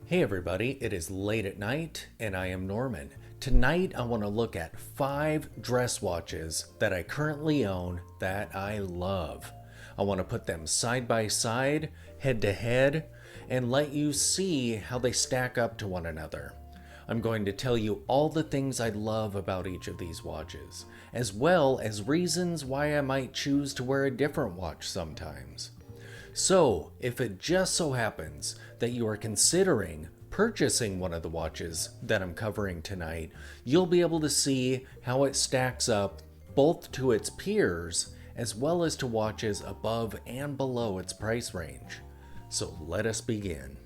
Hey everybody, it is late at night and I am Norman. Tonight I want to look at 5 dress watches that I currently own that I love. I want to put them side by side, head to head, and let you see how they stack up to one another. I'm going to tell you all the things I love about each of these watches, as well as reasons why I might choose to wear a different watch sometimes. So, if it just so happens that you are considering purchasing one of the watches that I'm covering tonight, you'll be able to see how it stacks up both to its peers as well as to watches above and below its price range. So let us begin.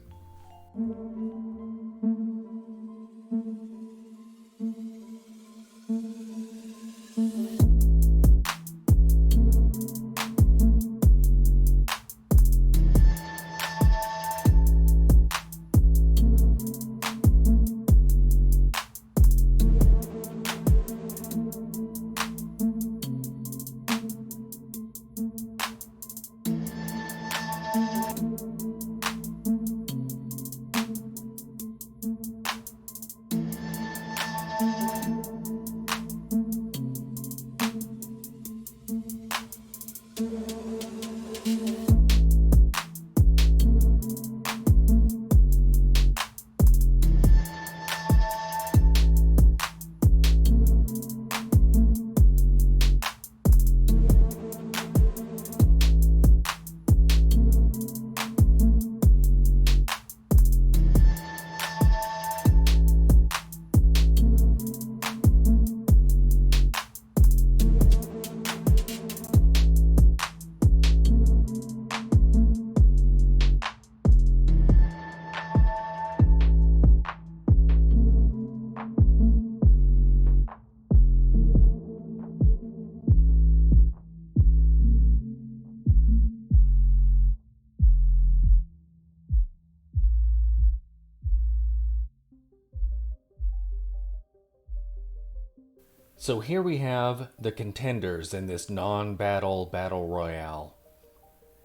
So here we have the contenders in this non-battle battle royale.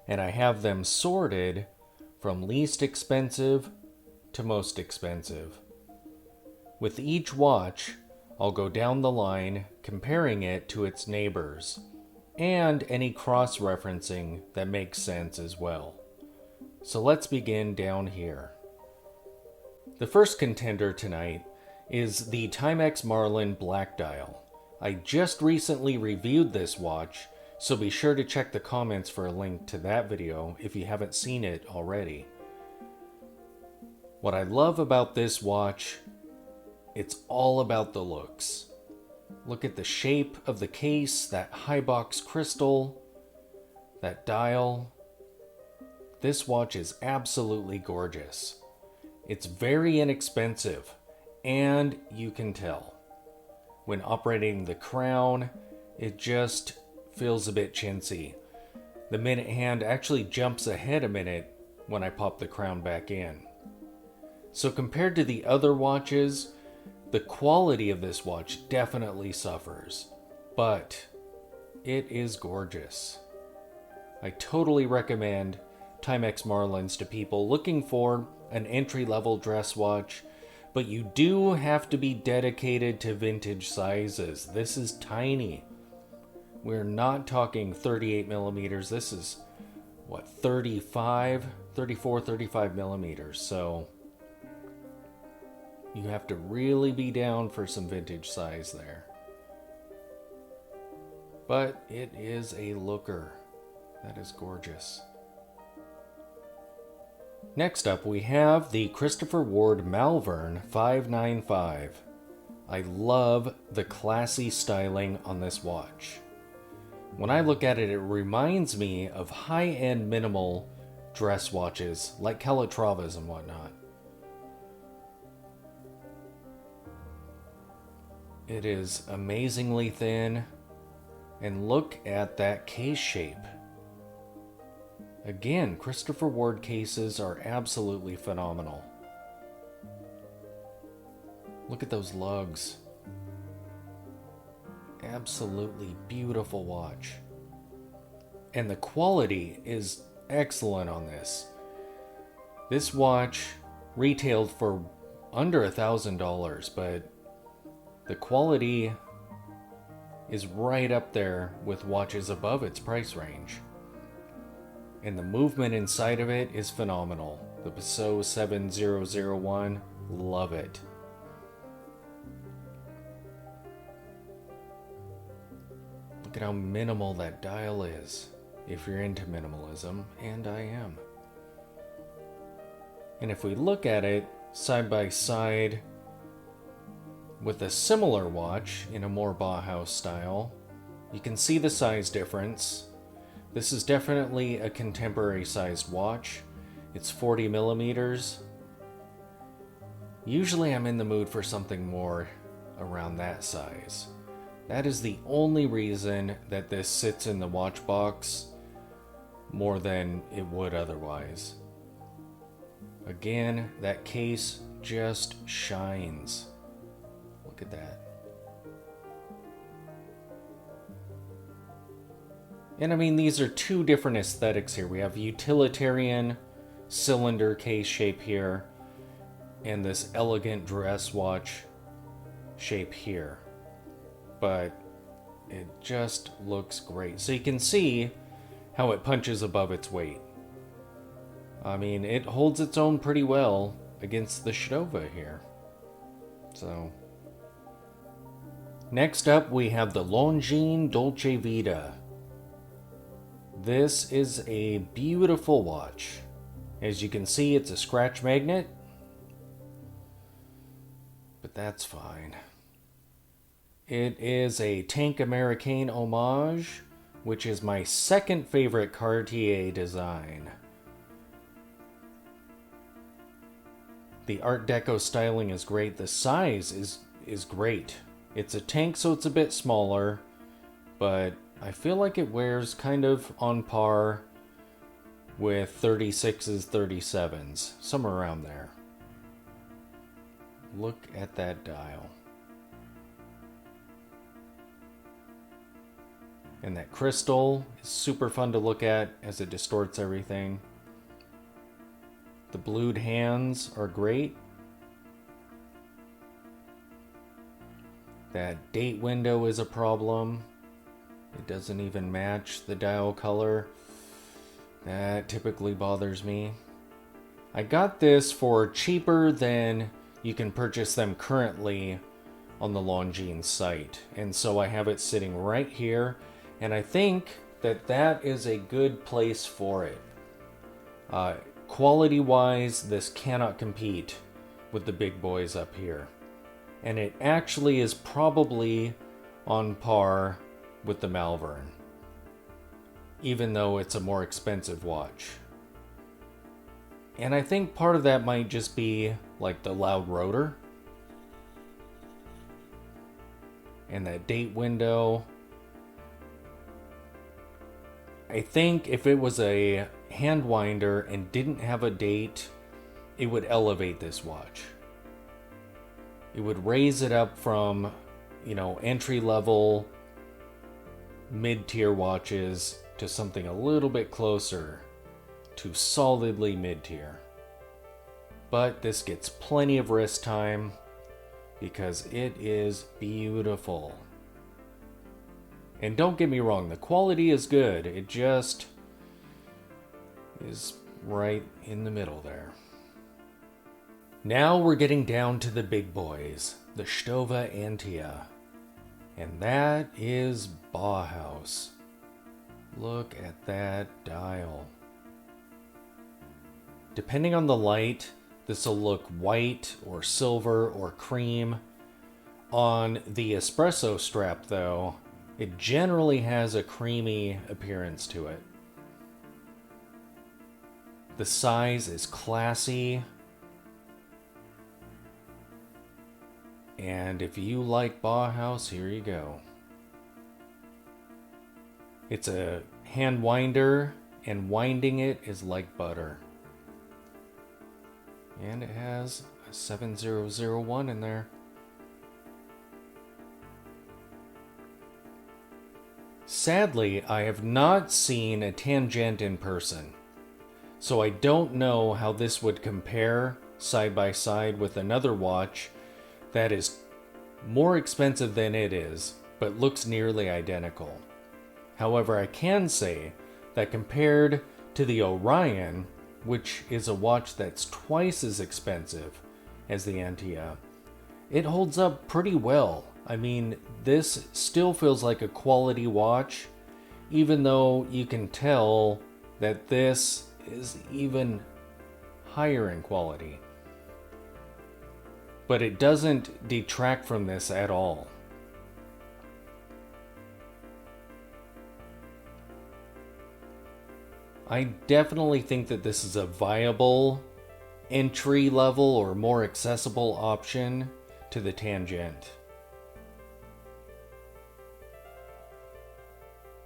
And I have them sorted from least expensive to most expensive. With each watch, I'll go down the line comparing it to its neighbors and any cross-referencing that makes sense as well. So let's begin down here. The first contender tonight is the Timex Marlin Black Dial. I just recently reviewed this watch, so be sure to check the comments for a link to that video if you haven't seen it already. What I love about this watch, it's all about the looks. Look at the shape of the case, that high box crystal, that dial. This watch is absolutely gorgeous. It's very inexpensive, and you can tell. When operating the crown, it just feels a bit chintzy. The minute hand actually jumps ahead a minute when I pop the crown back in. So compared to the other watches, the quality of this watch definitely suffers, but it is gorgeous. I totally recommend Timex Marlins to people looking for an entry-level dress watch, but you do have to be dedicated to vintage sizes. This is tiny. We're not talking 38 millimeters. This is, 34, 35 millimeters. So you have to really be down for some vintage size there. But it is a looker. That is gorgeous. Next up, we have the Christopher Ward Malvern 595. I love the classy styling on this watch. When I look at it, it reminds me of high-end minimal dress watches like Calatravas and whatnot. It is amazingly thin, and look at that case shape. Again, Christopher Ward cases are absolutely phenomenal. Look at those lugs. Absolutely beautiful watch. And the quality is excellent on this. This watch retailed for under $1,000, but the quality is right up there with watches above its price range. And the movement inside of it is phenomenal. The Passot 7001, love it. Look at how minimal that dial is, if you're into minimalism, and I am. And if we look at it side by side with a similar watch in a more Bauhaus style, you can see the size difference. This is definitely a contemporary sized watch. It's 40 millimeters. Usually I'm in the mood for something more around that size. That is the only reason that this sits in the watch box more than it would otherwise. Again, that case just shines. Look at that. And I mean, these are two different aesthetics here. We have utilitarian cylinder case shape here, and this elegant dress watch shape here. But it just looks great. So you can see how it punches above its weight. I mean, it holds its own pretty well against the Stova here. So, next up we have the Longines Dolce Vita. This is a beautiful watch. As you can see, it's a scratch magnet, but that's fine. It is a Tank Americain homage, which is my second favorite Cartier design. The Art Deco styling is great. The size is great. It's a tank, so it's a bit smaller, but I feel like it wears kind of on par with 36s, 37s, somewhere around there. Look at that dial. And that crystal is super fun to look at as it distorts everything. The blued hands are great. That date window is a problem. It doesn't even match the dial color. That typically bothers me. I got this for cheaper than you can purchase them currently on the Longines site. And so I have it sitting right here. And I think that that is a good place for it. Quality-wise, this cannot compete with the big boys up here. And it actually is probably on par with the Malvern, even though it's a more expensive watch. And I think part of that might just be like the loud rotor and that date window. I think if it was a hand winder and didn't have a date, it would elevate this watch. It would raise it up from, entry level, mid-tier watches to something a little bit closer to solidly mid-tier. But this gets plenty of wrist time because it is beautiful. And don't get me wrong, the quality is good. It just is right in the middle there. Now we're getting down to the big boys, the Stova Antia. And that is Bauhaus. Look at that dial. Depending on the light, this will look white or silver or cream. On the espresso strap though, it generally has a creamy appearance to it. The size is classy. And if you like Bauhaus, here you go. It's a hand winder, and winding it is like butter. And it has a 7001 in there. Sadly, I have not seen a Tangent in person, so I don't know how this would compare side by side with another watch that is more expensive than it is, but looks nearly identical. However, I can say that compared to the Orion, which is a watch that's twice as expensive as the Antia, it holds up pretty well. I mean, this still feels like a quality watch, even though you can tell that this is even higher in quality. But it doesn't detract from this at all. I definitely think that this is a viable entry level or more accessible option to the Tangent.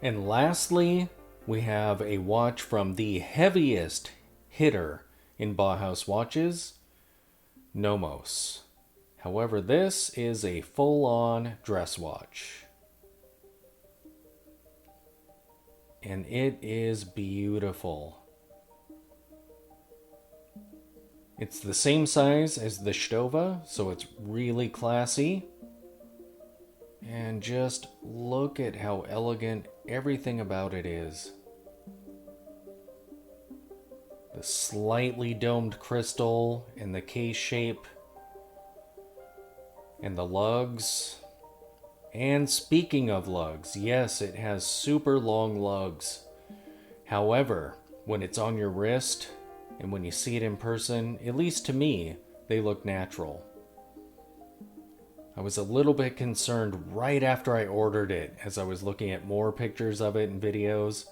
And lastly, we have a watch from the heaviest hitter in Bauhaus watches, Nomos. However, this is a full-on dress watch. And it is beautiful. It's the same size as the Stova, so it's really classy. And just look at how elegant everything about it is. The slightly domed crystal and the case shape and the lugs. And speaking of lugs, yes, it has super long lugs. However, when it's on your wrist and when you see it in person, at least to me, they look natural. I was a little bit concerned right after I ordered it as I was looking at more pictures of it and videos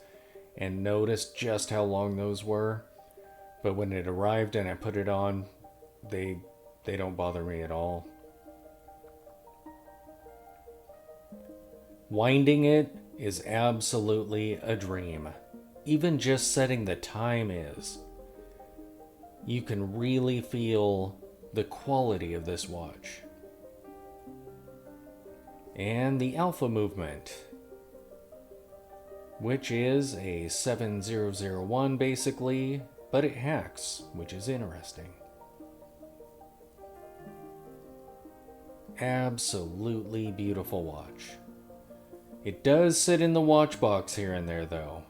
and noticed just how long those were. But when it arrived and I put it on, they don't bother me at all. Winding it is absolutely a dream. Even just setting the time is. You can really feel the quality of this watch. And the alpha movement, which is a 7001 basically, but it hacks, which is interesting. Absolutely beautiful watch. It does sit in the watch box here and there though,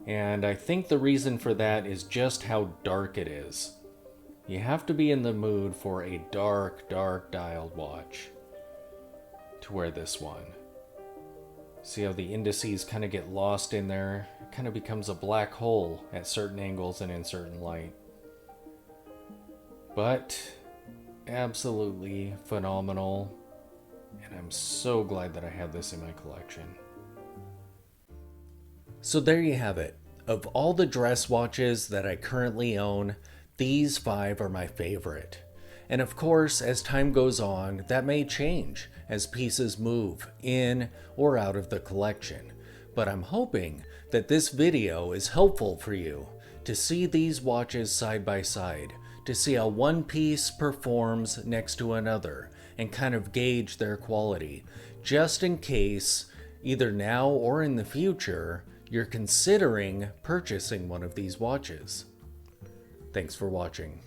and I think the reason for that is just how dark it is. You have to be in the mood for a dark, dark dialed watch to wear this one. See how the indices kind of get lost in there? It kind of becomes a black hole at certain angles and in certain light. But absolutely phenomenal, and I'm so glad that I have this in my collection. So there you have it. Of all the dress watches that I currently own, these 5 are my favorite. And of course, as time goes on, that may change as pieces move in or out of the collection. But I'm hoping that this video is helpful for you to see these watches side by side, to see how one piece performs next to another, and kind of gauge their quality, just in case, either now or in the future, you're considering purchasing one of these watches. Thanks for watching.